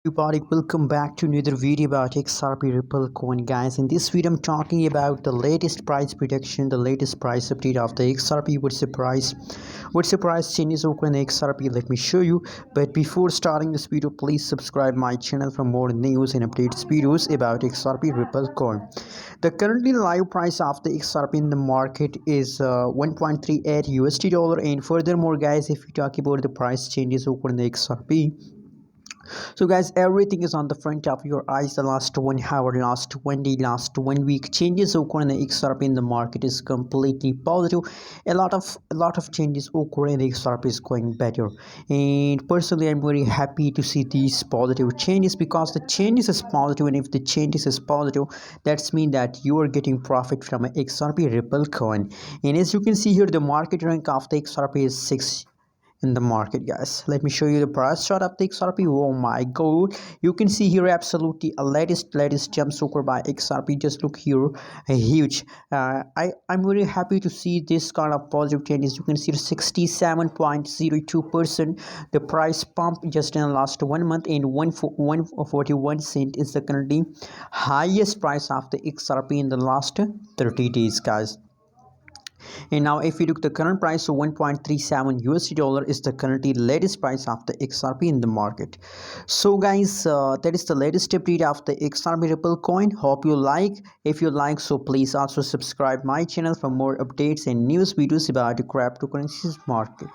Everybody, welcome back to another video about XRP Ripple coin, guys. In this video, I'm talking about the latest price prediction, the latest price update of the XRP. What's the price changes occur in the XRP? Let me show you. But before starting this video, please subscribe my channel for more news and updates videos about XRP Ripple coin. The currently live price of the XRP in the market is 1.38 USD dollar. And furthermore, guys, if we talk about the price changes occur in the XRP, so guys, everything is on the front of your eyes. The last 1 hour, last 20, last 1 week changes occur in the XRP in the market is completely positive. A lot of changes occur in the XRP is going better, and personally I'm very happy to see these positive changes because the changes is positive, and if the changes is positive, that's mean that you are getting profit from a XRP Ripple coin. And as you can see here, the market rank of the XRP is 6 in the market, guys. Let me show you the price chart of the XRP. Oh my god, you can see here absolutely a latest jump occur by XRP. Just look here, a huge I'm very happy to see this kind of positive changes. You can see 67.02% the price pump just in the last 1 month, and 141 cent is the currently highest price of the XRP in the last 30 days, guys. And now if you look the current price, so 1.37 USD dollar is the currently latest price of the XRP in the market. So guys, that is the latest update of the XRP Ripple coin. Hope you like. If you like, so please also subscribe my channel for more updates and news videos about the cryptocurrencies market.